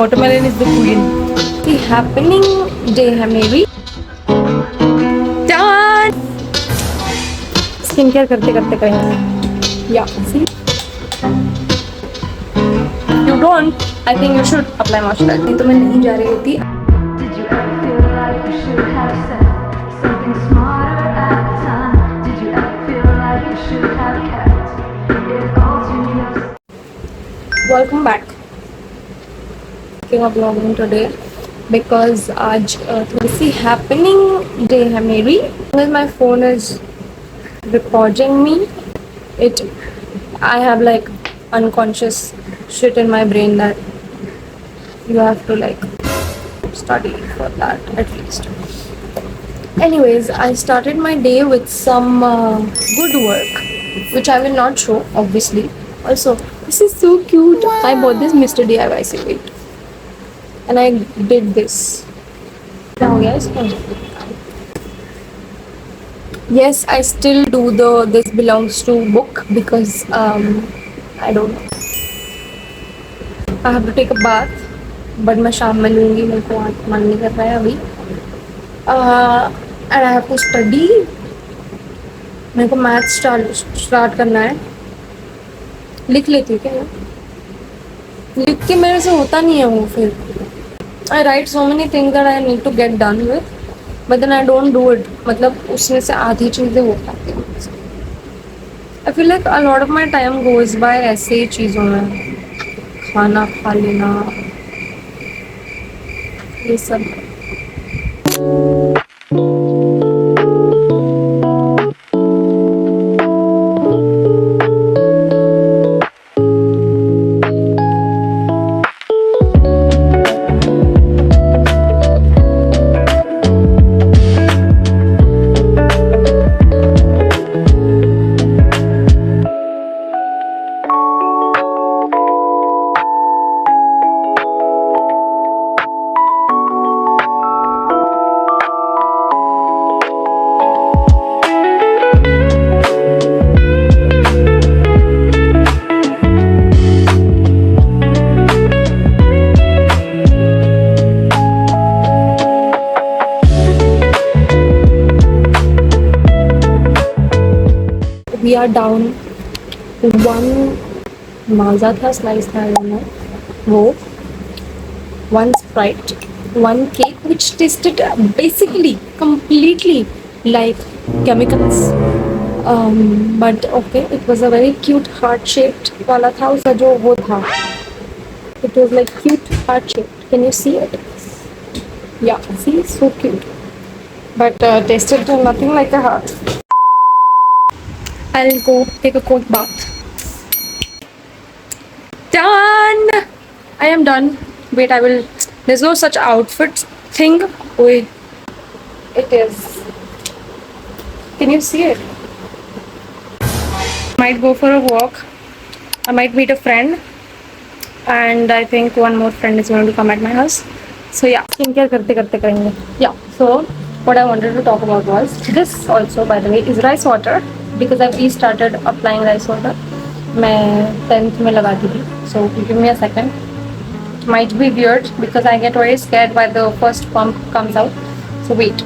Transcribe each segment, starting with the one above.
Watermelon is the queen. The happening day है मेरी. Done. Skincare करते करते करेंगे. Yeah. See. You don't. I think you should apply moisturizer. नहीं तो मैं नहीं जा रही होती. Did you ever feel like you should have said something smarter at the time? Did you ever feel like you should have kept it all to yourself? Welcome back. Vlogging today because आज थोड़ी सी happening day है मेरी. My phone is recording me. I have like unconscious shit in my brain that you have to like study for that at least. Anyways, I started my day with some good work, which I will not show obviously. Also, this is so cute. Wow. I bought this Mr. DIY. Wait. And I did this. क्या हो गया इसको? Yes, I still do the this belongs to book because I don't know. I have to take a bath, but मैं शाम में लूँगी. मेरे को आज मन नहीं कर रहा है अभी. And I have to study. मेरे को मैथ स्टार्ट करना है. लिख लेती हूँ क्या? लिख के मेरे से होता नहीं है वो फिर. I write so many things that I need to get done with, but then I don't do it. मतलब उसमें से आधी चीज़ें हो पाती हैं. I feel like a lot of my time goes by ऐसे ही चीज़ों में. खाना खा लेना, ये सब. We are down one माजा था, स्लाइस था वो, one Sprite, one cake which tasted basically completely like chemicals, but okay, it was a very cute heart shaped वाला था. उसका जो वो था, it was like cute heart shaped. Can you see it? Yeah, see, so cute, but tasted nothing like a heart. I'll go take a cold bath. Done! I am done. Wait, I will. There's no such outfit thing. Wait. It is. Can you see it? Might go for a walk. I might meet a friend. And I think one more friend is going to come at my house. So yeah, skincare करते करते करेंगे. Yeah. So what I wanted to talk about was this also, by the way, is rice water. Because I've restarted applying rice water. मैं 10th में लगाती थी. So give me a second. Might be weird because I get very scared when the first pump comes out. So wait.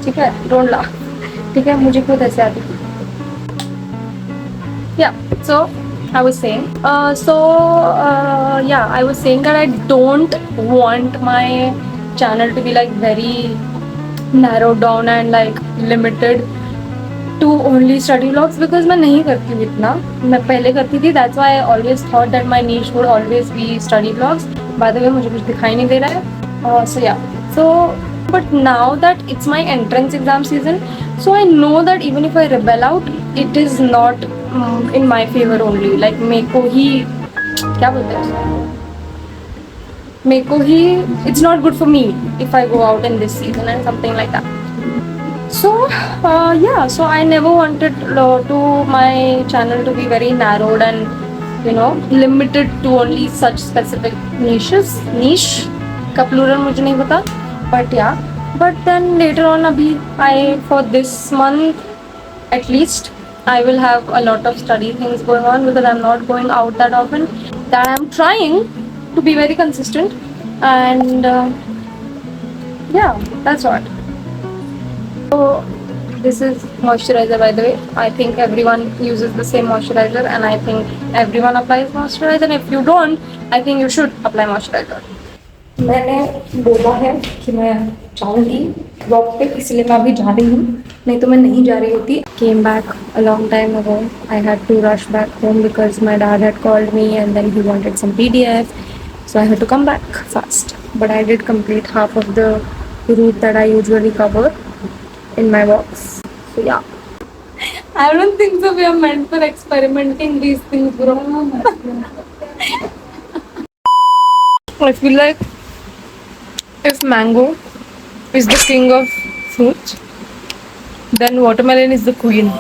ठीक है? Don't laugh. ठीक है? मुझे खुद ऐसे आती थी. Yeah. So I was saying. Yeah, I was saying that I don't want my channel to be like very narrowed down and like limited to only study vlogs because मैं नहीं करती हूँ इतना. मैं पहले करती थी. That's why I always thought that my niche would always be study vlogs. By the way, मुझे कुछ दिखाई नहीं दे रहा है. So yeah. So but now that it's my entrance exam season, so I know that even if I rebel out, it is not in my favor only. Like मेरे को ही क्या बोलते हैं उसको? मेरे को ही it's not good for me if I go out in this season and something like that. So yeah, so I never wanted to my channel to be very narrowed and limited to only such specific niche का plural मुझे नहीं पता, but yeah, but then later on for this month at least I will have a lot of study things going on because I'm not going out that often. That I'm trying to be very consistent, And yeah, that's what. So this is moisturizer, by the way. I think everyone uses the same moisturizer, and I think everyone applies moisturizer. And if you don't, I think you should apply moisturizer. मैंने बोला है कि मैं जाऊँगी walk पे, इसलिए मैं अभी जा रही हूँ, नहीं तो मैं नहीं जा रही होती. Came back a long time ago. I had to rush back home because my dad had called me and then he wanted some PDF. So I had to come back fast. But I did complete half of the route that I usually cover in my walks. So yeah. I don't think so we are meant for experimenting these things, bro. I feel like if mango is the king of fruits, then watermelon is the queen.